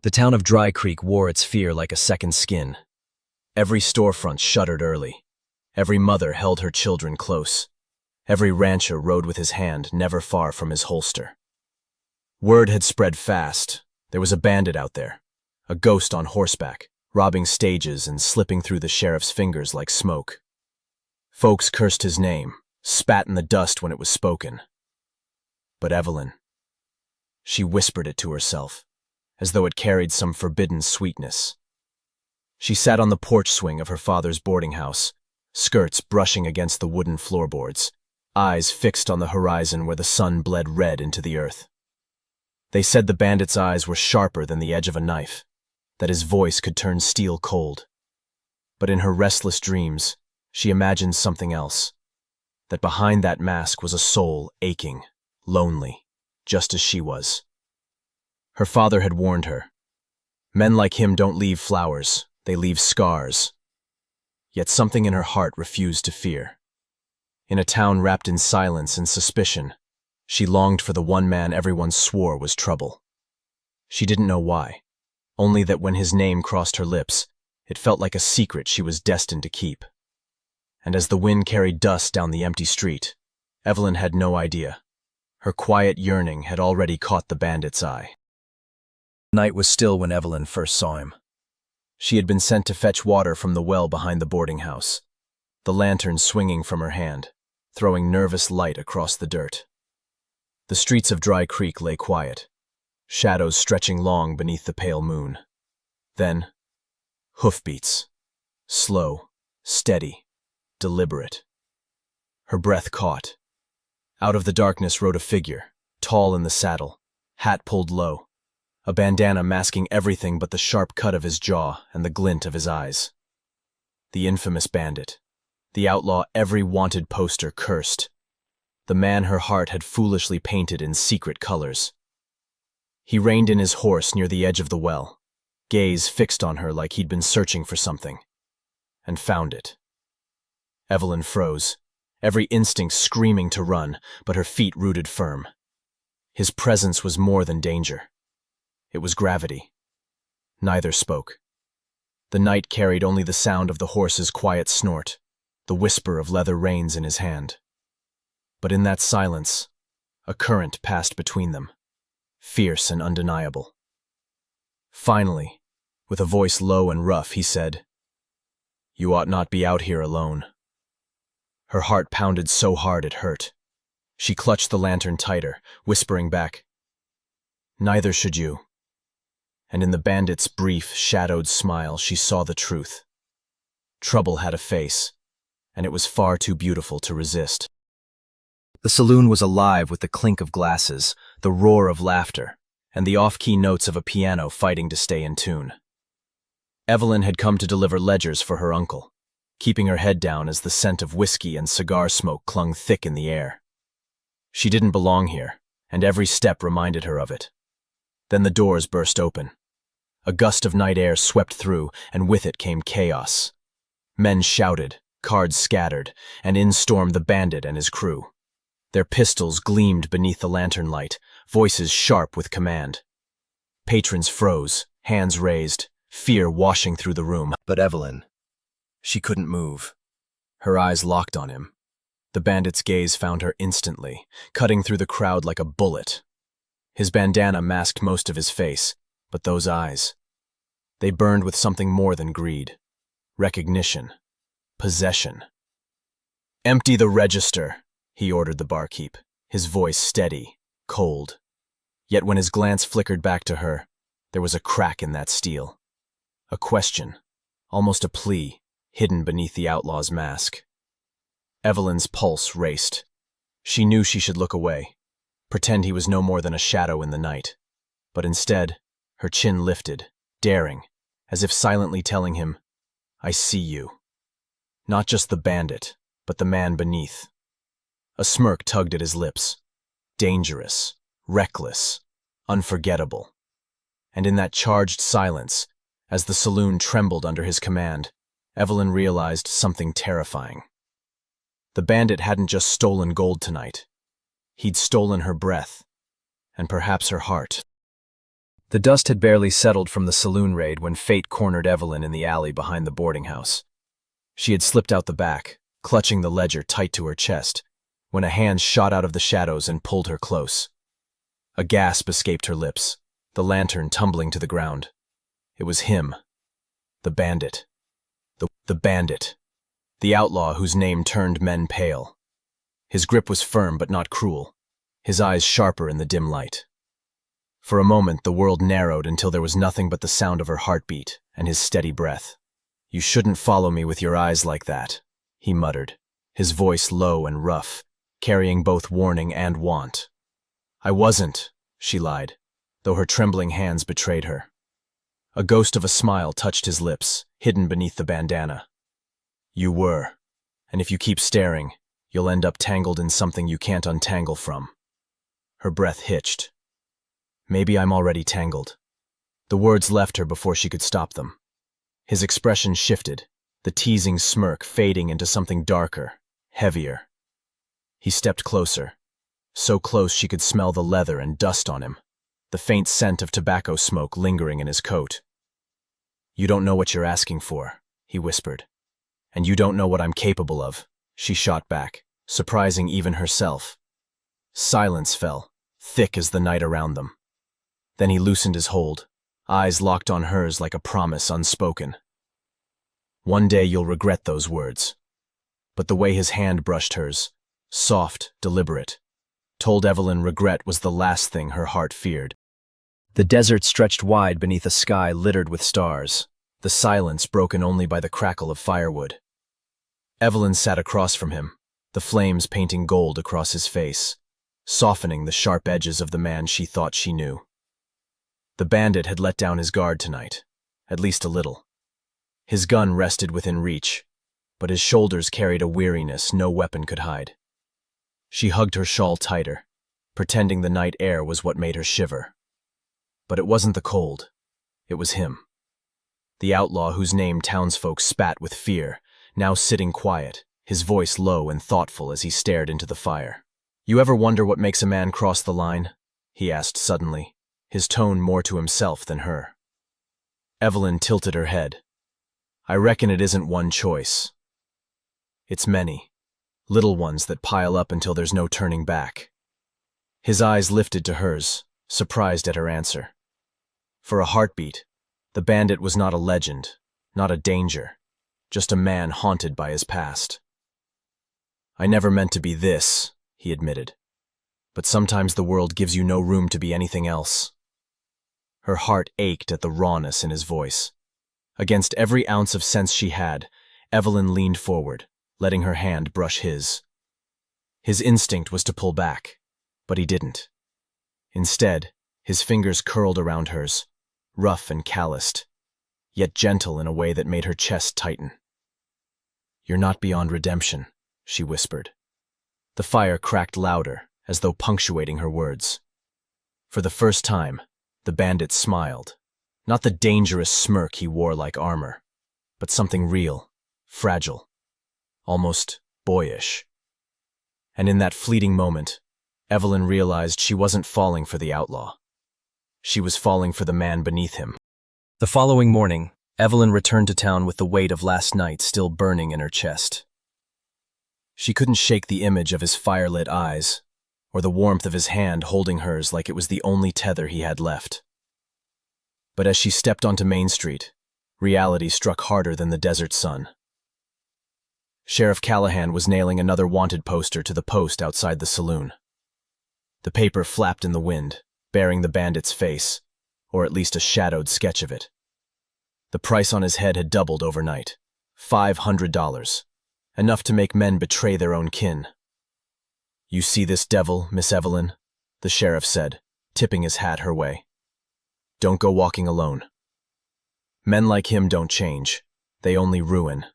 The town of Dry Creek wore its fear like a second skin. Every storefront shuttered early. Every mother held her children close. Every rancher rode with his hand never far from his holster. Word had spread fast. There was a bandit out there, a ghost on horseback, robbing stages and slipping through the sheriff's fingers like smoke. Folks cursed his name, spat in the dust when it was spoken. But Evelyn, she whispered it to herself, as though it carried some forbidden sweetness. She sat on the porch swing of her father's boarding house, skirts brushing against the wooden floorboards, eyes fixed on the horizon where the sun bled red into the earth. They said the bandit's eyes were sharper than the edge of a knife, that his voice could turn steel cold. But in her restless dreams, she imagined something else, that behind that mask was a soul aching, lonely, just as she was. Her father had warned her. Men like him don't leave flowers, they leave scars. Yet something in her heart refused to fear. In a town wrapped in silence and suspicion, she longed for the one man everyone swore was trouble. She didn't know why, only that when his name crossed her lips, it felt like a secret she was destined to keep. And as the wind carried dust down the empty street, Evelyn had no idea. Her quiet yearning had already caught the bandit's eye. The night was still when Evelyn first saw him. She had been sent to fetch water from the well behind the boarding house, the lantern swinging from her hand, throwing nervous light across the dirt. The streets of Dry Creek lay quiet, shadows stretching long beneath the pale moon. Then, hoofbeats, slow, steady, deliberate. Her breath caught. Out of the darkness rode a figure, tall in the saddle, hat pulled low, a bandana masking everything but the sharp cut of his jaw and the glint of his eyes. The infamous bandit, the outlaw every wanted poster cursed, the man her heart had foolishly painted in secret colors. He reined in his horse near the edge of the well, gaze fixed on her like he'd been searching for something, and found it. Evelyn froze, every instinct screaming to run, but her feet rooted firm. His presence was more than danger. It was gravity. Neither spoke. The night carried only the sound of the horse's quiet snort, the whisper of leather reins in his hand. But in that silence, a current passed between them, fierce and undeniable. Finally, with a voice low and rough, he said, "You ought not be out here alone." Her heart pounded so hard it hurt. She clutched the lantern tighter, whispering back, "Neither should you." And in the bandit's brief, shadowed smile, she saw the truth. Trouble had a face, and it was far too beautiful to resist. The saloon was alive with the clink of glasses, the roar of laughter, and the off-key notes of a piano fighting to stay in tune. Evelyn had come to deliver ledgers for her uncle, keeping her head down as the scent of whiskey and cigar smoke clung thick in the air. She didn't belong here, and every step reminded her of it. Then the doors burst open. A gust of night air swept through, and with it came chaos. Men shouted, cards scattered, and in stormed the bandit and his crew. Their pistols gleamed beneath the lantern light, voices sharp with command. Patrons froze, hands raised, fear washing through the room. But Evelyn, she couldn't move. Her eyes locked on him. The bandit's gaze found her instantly, cutting through the crowd like a bullet. His bandana masked most of his face, but those eyes, they burned with something more than greed. Recognition. Possession. "Empty the register," he ordered the barkeep, his voice steady, cold. Yet when his glance flickered back to her, there was a crack in that steel. A question, almost a plea, hidden beneath the outlaw's mask. Evelyn's pulse raced. She knew she should look away, pretend he was no more than a shadow in the night. But instead, her chin lifted, daring, as if silently telling him, "I see you." Not just the bandit, but the man beneath. A smirk tugged at his lips. Dangerous, reckless, unforgettable. And in that charged silence, as the saloon trembled under his command, Evelyn realized something terrifying. The bandit hadn't just stolen gold tonight. He'd stolen her breath, and perhaps her heart. The dust had barely settled from the saloon raid when fate cornered Evelyn in the alley behind the boarding house. She had slipped out the back, clutching the ledger tight to her chest, when a hand shot out of the shadows and pulled her close. A gasp escaped her lips, the lantern tumbling to the ground. It was him. The bandit. The bandit. The outlaw whose name turned men pale. His grip was firm but not cruel, his eyes sharper in the dim light. For a moment the world narrowed until there was nothing but the sound of her heartbeat and his steady breath. "You shouldn't follow me with your eyes like that," he muttered, his voice low and rough, carrying both warning and want. "I wasn't," she lied, though her trembling hands betrayed her. A ghost of a smile touched his lips, hidden beneath the bandana. "You were, and if you keep staring, you'll end up tangled in something you can't untangle from." Her breath hitched. "Maybe I'm already tangled." The words left her before she could stop them. His expression shifted, the teasing smirk fading into something darker, heavier. He stepped closer, so close she could smell the leather and dust on him, the faint scent of tobacco smoke lingering in his coat. "You don't know what you're asking for," he whispered. "And you don't know what I'm capable of," she shot back, surprising even herself. Silence fell, thick as the night around them. Then he loosened his hold, eyes locked on hers like a promise unspoken. "One day you'll regret those words." But the way his hand brushed hers, soft, deliberate, told Evelyn regret was the last thing her heart feared. The desert stretched wide beneath a sky littered with stars, the silence broken only by the crackle of firewood. Evelyn sat across from him, the flames painting gold across his face, softening the sharp edges of the man she thought she knew. The bandit had let down his guard tonight, at least a little. His gun rested within reach, but his shoulders carried a weariness no weapon could hide. She hugged her shawl tighter, pretending the night air was what made her shiver. But it wasn't the cold, it was him. The outlaw whose name townsfolk spat with fear, now sitting quiet, his voice low and thoughtful as he stared into the fire. "You ever wonder what makes a man cross the line?" he asked suddenly, his tone more to himself than her. Evelyn tilted her head. "I reckon it isn't one choice. It's many, little ones that pile up until there's no turning back." His eyes lifted to hers, surprised at her answer. For a heartbeat, the bandit was not a legend, not a danger, just a man haunted by his past. "I never meant to be this," he admitted. "But sometimes the world gives you no room to be anything else." Her heart ached at the rawness in his voice. Against every ounce of sense she had, Evelyn leaned forward, letting her hand brush his. His instinct was to pull back, but he didn't. Instead, his fingers curled around hers, rough and calloused, yet gentle in a way that made her chest tighten. "You're not beyond redemption," she whispered. The fire cracked louder, as though punctuating her words. For the first time, the bandit smiled, not the dangerous smirk he wore like armor, but something real, fragile, almost boyish. And in that fleeting moment, Evelyn realized she wasn't falling for the outlaw. She was falling for the man beneath him. The following morning, Evelyn returned to town with the weight of last night still burning in her chest. She couldn't shake the image of his firelit eyes, or the warmth of his hand holding hers like it was the only tether he had left. But as she stepped onto Main Street, reality struck harder than the desert sun. Sheriff Callahan was nailing another wanted poster to the post outside the saloon. The paper flapped in the wind, bearing the bandit's face, or at least a shadowed sketch of it. The price on his head had doubled overnight, $500, enough to make men betray their own kin. "You see this devil, Miss Evelyn?" the sheriff said, tipping his hat her way. "Don't go walking alone. Men like him don't change, they only ruin."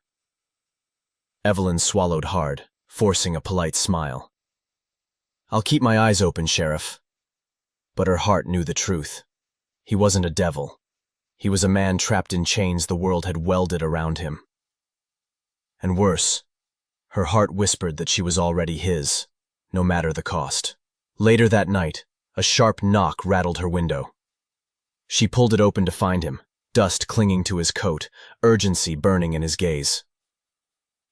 Evelyn swallowed hard, forcing a polite smile. "I'll keep my eyes open, Sheriff." But her heart knew the truth. He wasn't a devil. He was a man trapped in chains the world had welded around him. And worse, her heart whispered that she was already his, no matter the cost. Later that night, a sharp knock rattled her window. She pulled it open to find him, dust clinging to his coat, urgency burning in his gaze.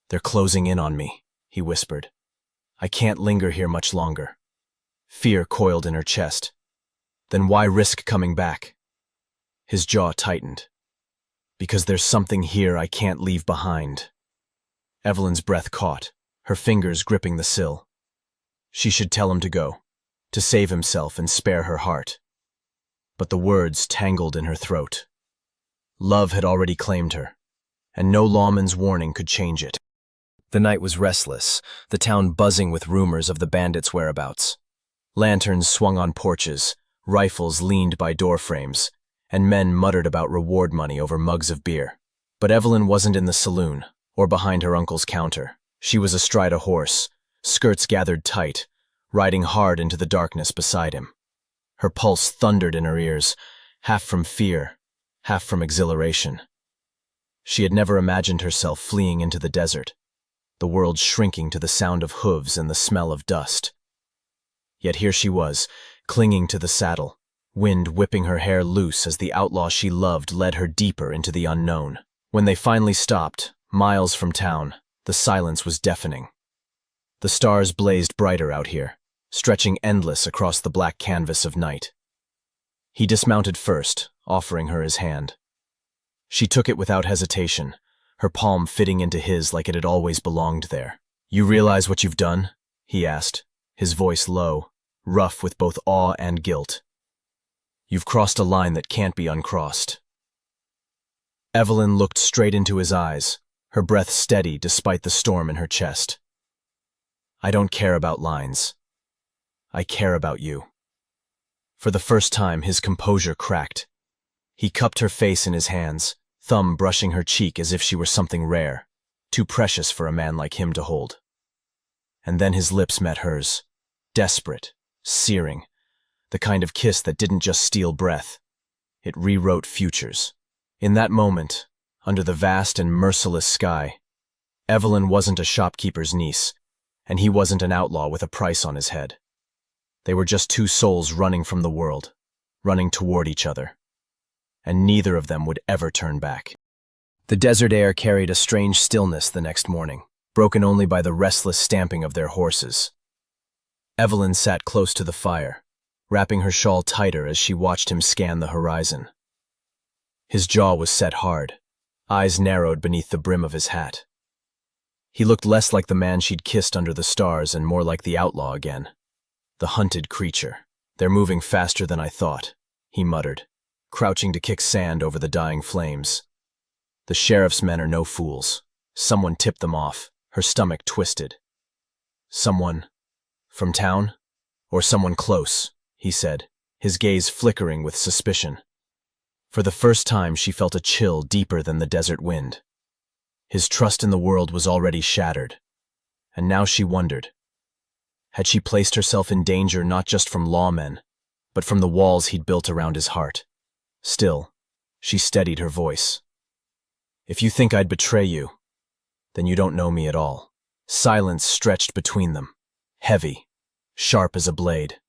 "They're closing in on me," he whispered. "I can't linger here much longer." Fear coiled in her chest. Then why risk coming back? His jaw tightened. "Because there's something here I can't leave behind." Evelyn's breath caught, her fingers gripping the sill. She should tell him to go, to save himself and spare her heart. But the words tangled in her throat. Love had already claimed her, and no lawman's warning could change it. The night was restless, the town buzzing with rumors of the bandits' whereabouts. Lanterns swung on porches, rifles leaned by doorframes, and men muttered about reward money over mugs of beer. But Evelyn wasn't in the saloon, or behind her uncle's counter. She was astride a horse, skirts gathered tight, riding hard into the darkness beside him. Her pulse thundered in her ears, half from fear, half from exhilaration. She had never imagined herself fleeing into the desert, the world shrinking to the sound of hooves and the smell of dust. Yet here she was, clinging to the saddle, wind whipping her hair loose as the outlaw she loved led her deeper into the unknown. When they finally stopped, miles from town, the silence was deafening. The stars blazed brighter out here, stretching endless across the black canvas of night. He dismounted first, offering her his hand. She took it without hesitation, her palm fitting into his like it had always belonged there. "You realize what you've done?" he asked, his voice low, rough with both awe and guilt. "You've crossed a line that can't be uncrossed." Evelyn looked straight into his eyes, her breath steady despite the storm in her chest. "I don't care about lines. I care about you." For the first time, his composure cracked. He cupped her face in his hands, thumb brushing her cheek as if she were something rare, too precious for a man like him to hold. And then his lips met hers, desperate, searing, the kind of kiss that didn't just steal breath. It rewrote futures. In that moment, under the vast and merciless sky, Evelyn wasn't a shopkeeper's niece, and he wasn't an outlaw with a price on his head. They were just two souls running from the world, running toward each other. And neither of them would ever turn back. The desert air carried a strange stillness the next morning, broken only by the restless stamping of their horses. Evelyn sat close to the fire, wrapping her shawl tighter as she watched him scan the horizon. His jaw was set hard, eyes narrowed beneath the brim of his hat. He looked less like the man she'd kissed under the stars and more like the outlaw again. The hunted creature. "They're moving faster than I thought," he muttered, crouching to kick sand over the dying flames. "The sheriff's men are no fools. Someone tipped them off." Her stomach twisted. "Someone from town? Or someone close?" he said, his gaze flickering with suspicion. For the first time, she felt a chill deeper than the desert wind. His trust in the world was already shattered, and now she wondered. Had she placed herself in danger not just from lawmen, but from the walls he'd built around his heart? Still, she steadied her voice. "If you think I'd betray you, then you don't know me at all." Silence stretched between them, heavy, sharp as a blade.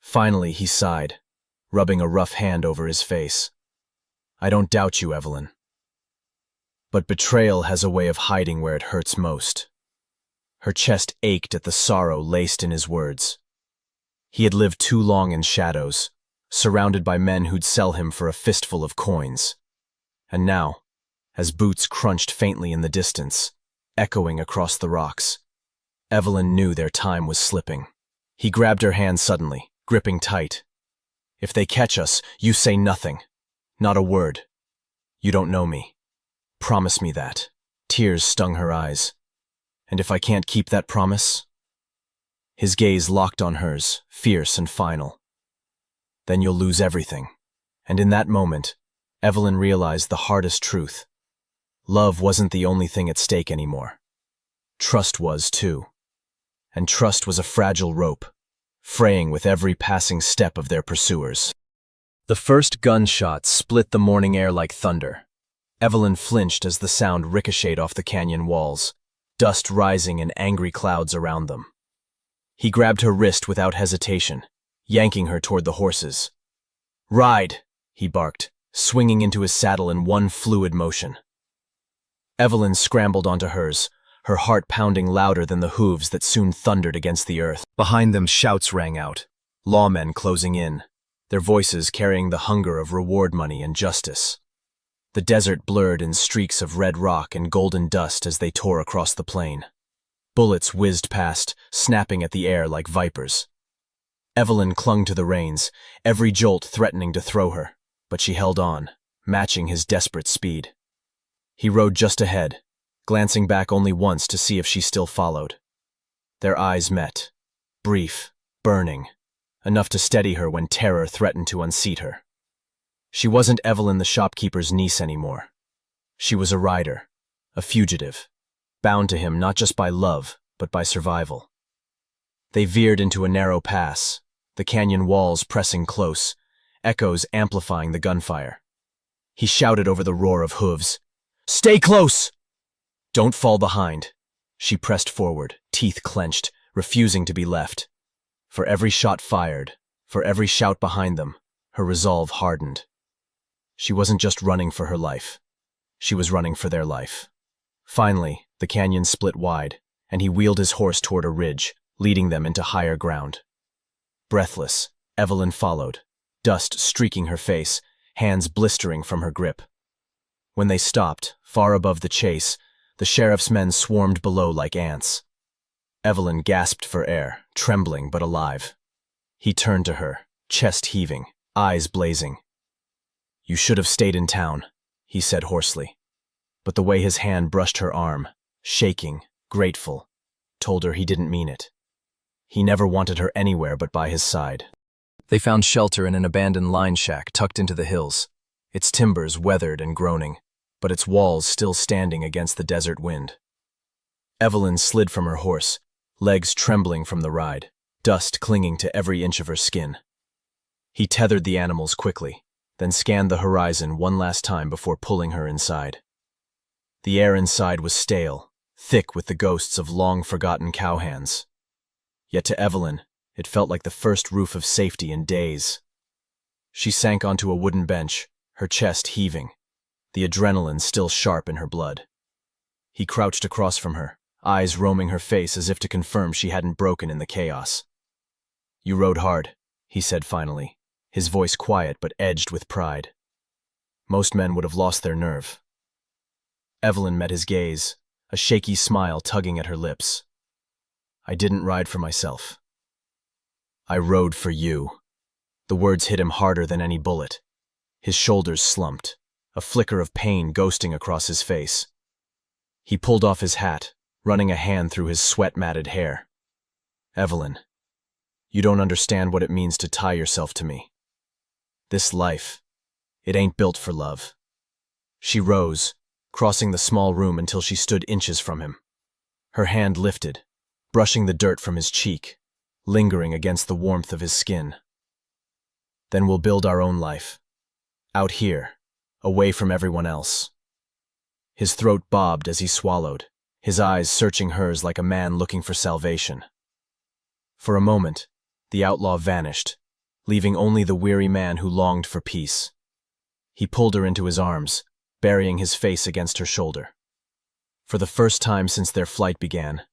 Finally, he sighed, rubbing a rough hand over his face. "I don't doubt you, Evelyn. But betrayal has a way of hiding where it hurts most." Her chest ached at the sorrow laced in his words. He had lived too long in shadows, surrounded by men who'd sell him for a fistful of coins. And now, as boots crunched faintly in the distance, echoing across the rocks, Evelyn knew their time was slipping. He grabbed her hand suddenly, gripping tight. "If they catch us, you say nothing. Not a word. You don't know me. Promise me that." Tears stung her eyes. "And if I can't keep that promise?" His gaze locked on hers, fierce and final. "Then you'll lose everything." And in that moment, Evelyn realized the hardest truth. Love wasn't the only thing at stake anymore. Trust was, too. And trust was a fragile rope, fraying with every passing step of their pursuers. The first gunshot split the morning air like thunder. Evelyn flinched as the sound ricocheted off the canyon walls, dust rising in angry clouds around them. He grabbed her wrist without hesitation, yanking her toward the horses. "Ride!" he barked, swinging into his saddle in one fluid motion. Evelyn scrambled onto hers, her heart pounding louder than the hooves that soon thundered against the earth. Behind them, shouts rang out, lawmen closing in, their voices carrying the hunger of reward money and justice. The desert blurred in streaks of red rock and golden dust as they tore across the plain. Bullets whizzed past, snapping at the air like vipers. Evelyn clung to the reins, every jolt threatening to throw her, but she held on, matching his desperate speed. He rode just ahead, glancing back only once to see if she still followed. Their eyes met, brief, burning, enough to steady her when terror threatened to unseat her. She wasn't Evelyn the shopkeeper's niece anymore. She was a rider, a fugitive, bound to him not just by love, but by survival. They veered into a narrow pass, the canyon walls pressing close, echoes amplifying the gunfire. He shouted over the roar of hooves, "Stay close!" "Don't fall behind." She pressed forward, teeth clenched, refusing to be left. For every shot fired, for every shout behind them, her resolve hardened. She wasn't just running for her life. She was running for their life. Finally, the canyon split wide, and he wheeled his horse toward a ridge, leading them into higher ground. Breathless, Evelyn followed, dust streaking her face, hands blistering from her grip. When they stopped, far above the chase, the sheriff's men swarmed below like ants. Evelyn gasped for air, trembling but alive. He turned to her, chest heaving, eyes blazing. "You should have stayed in town," he said hoarsely. But the way his hand brushed her arm, shaking, grateful, told her he didn't mean it. He never wanted her anywhere but by his side. They found shelter in an abandoned line shack tucked into the hills, its timbers weathered and groaning, but its walls still standing against the desert wind. Evelyn slid from her horse, legs trembling from the ride, dust clinging to every inch of her skin. He tethered the animals quickly, then scanned the horizon one last time before pulling her inside. The air inside was stale, thick with the ghosts of long-forgotten cowhands. Yet to Evelyn, it felt like the first roof of safety in days. She sank onto a wooden bench, her chest heaving, the adrenaline still sharp in her blood. He crouched across from her, eyes roaming her face as if to confirm she hadn't broken in the chaos. "You rode hard," he said finally, his voice quiet but edged with pride. Most men would have lost their nerve. Evelyn met his gaze, a shaky smile tugging at her lips. "I didn't ride for myself. I rode for you." The words hit him harder than any bullet. His shoulders slumped, a flicker of pain ghosting across his face. He pulled off his hat, running a hand through his sweat-matted hair. "Evelyn, you don't understand what it means to tie yourself to me. This life, it ain't built for love." She rose, crossing the small room until she stood inches from him. Her hand lifted, brushing the dirt from his cheek, lingering against the warmth of his skin. "Then we'll build our own life. Out here, away from everyone else." His throat bobbed as he swallowed, his eyes searching hers like a man looking for salvation. For a moment, the outlaw vanished, leaving only the weary man who longed for peace. He pulled her into his arms, burying his face against her shoulder. For the first time since their flight began,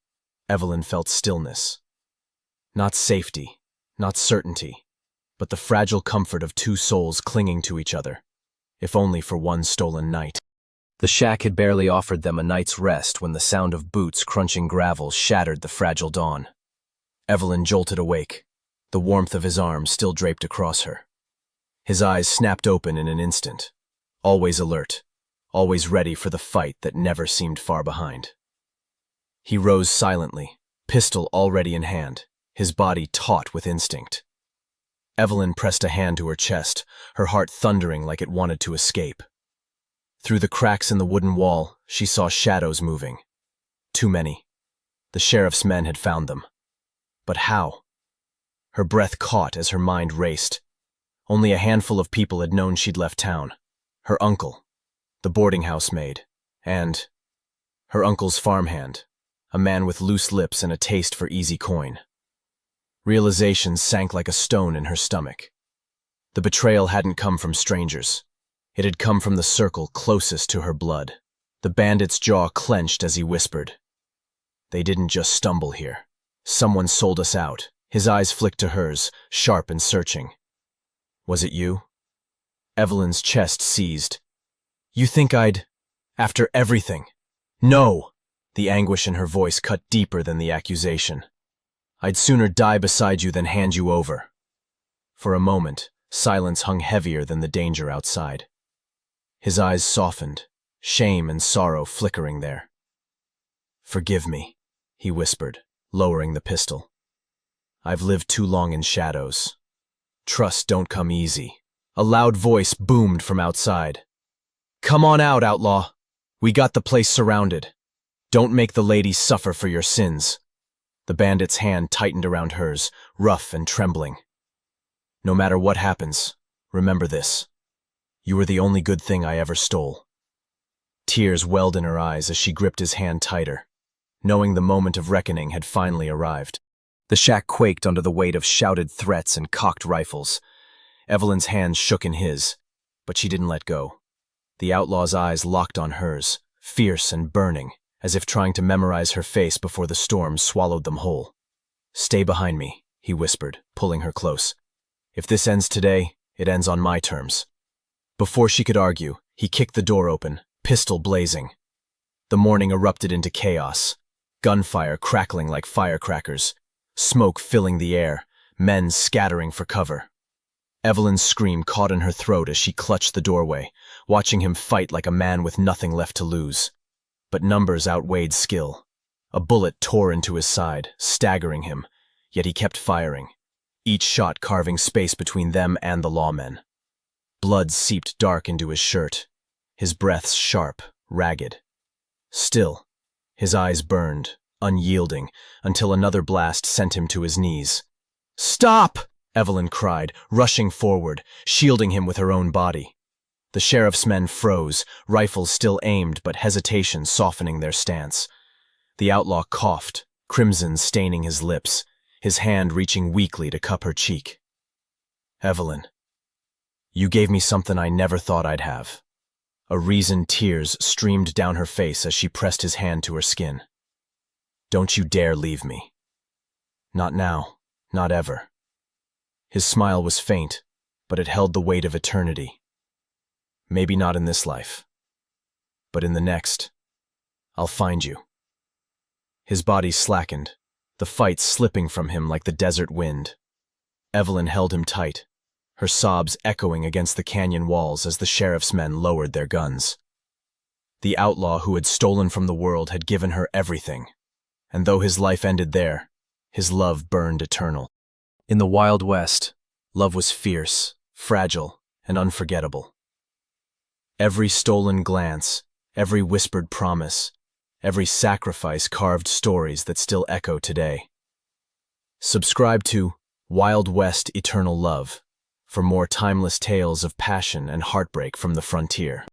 Evelyn felt stillness. Not safety, not certainty, but the fragile comfort of two souls clinging to each other, if only for one stolen night. The shack had barely offered them a night's rest when the sound of boots crunching gravel shattered the fragile dawn. Evelyn jolted awake, the warmth of his arm still draped across her. His eyes snapped open in an instant, always alert, always ready for the fight that never seemed far behind. He rose silently, pistol already in hand, his body taut with instinct. Evelyn pressed a hand to her chest, her heart thundering like it wanted to escape. Through the cracks in the wooden wall, she saw shadows moving. Too many. The sheriff's men had found them. But how? Her breath caught as her mind raced. Only a handful of people had known she'd left town. Her uncle, the boarding house maid, and her uncle's farmhand, a man with loose lips and a taste for easy coin. Realization sank like a stone in her stomach. The betrayal hadn't come from strangers. It had come from the circle closest to her blood. The bandit's jaw clenched as he whispered, "They didn't just stumble here. Someone sold us out." His eyes flicked to hers, sharp and searching. "Was it you?" Evelyn's chest seized. "You think I'd... after everything?" "No!" The anguish in her voice cut deeper than the accusation. "I'd sooner die beside you than hand you over." For a moment, silence hung heavier than the danger outside. His eyes softened, shame and sorrow flickering there. "Forgive me," he whispered, lowering the pistol. "I've lived too long in shadows. Trust don't come easy." A loud voice boomed from outside. "Come on out, Outlaw. We got the place surrounded. Don't make the ladies suffer for your sins." The bandit's hand tightened around hers, rough and trembling. "No matter what happens, remember this. You were the only good thing I ever stole." Tears welled in her eyes as she gripped his hand tighter, knowing the moment of reckoning had finally arrived. The shack quaked under the weight of shouted threats and cocked rifles. Evelyn's hands shook in his, but she didn't let go. The outlaw's eyes locked on hers, fierce and burning, as if trying to memorize her face before the storm swallowed them whole. "Stay behind me," he whispered, pulling her close. "If this ends today, it ends on my terms." Before she could argue, he kicked the door open, pistol blazing. The morning erupted into chaos, gunfire crackling like firecrackers, smoke filling the air, men scattering for cover. Evelyn's scream caught in her throat as she clutched the doorway, watching him fight like a man with nothing left to lose. But numbers outweighed skill. A bullet tore into his side, staggering him, yet he kept firing, each shot carving space between them and the lawmen. Blood seeped dark into his shirt, his breaths sharp, ragged. Still, his eyes burned, unyielding, until another blast sent him to his knees. "Stop!" Evelyn cried, rushing forward, shielding him with her own body. The sheriff's men froze, rifles still aimed but hesitation softening their stance. The outlaw coughed, crimson staining his lips, his hand reaching weakly to cup her cheek. "Evelyn, you gave me something I never thought I'd have." A reasoned tears streamed down her face as she pressed his hand to her skin. "Don't you dare leave me. Not now, not ever." His smile was faint, but it held the weight of eternity. "Maybe not in this life, but in the next, I'll find you." His body slackened, the fight slipping from him like the desert wind. Evelyn held him tight, her sobs echoing against the canyon walls as the sheriff's men lowered their guns. The outlaw who had stolen from the world had given her everything, and though his life ended there, his love burned eternal. In the Wild West, love was fierce, fragile, and unforgettable. Every stolen glance, every whispered promise, every sacrifice carved stories that still echo today. Subscribe to Wild West Eternal Love for more timeless tales of passion and heartbreak from the frontier.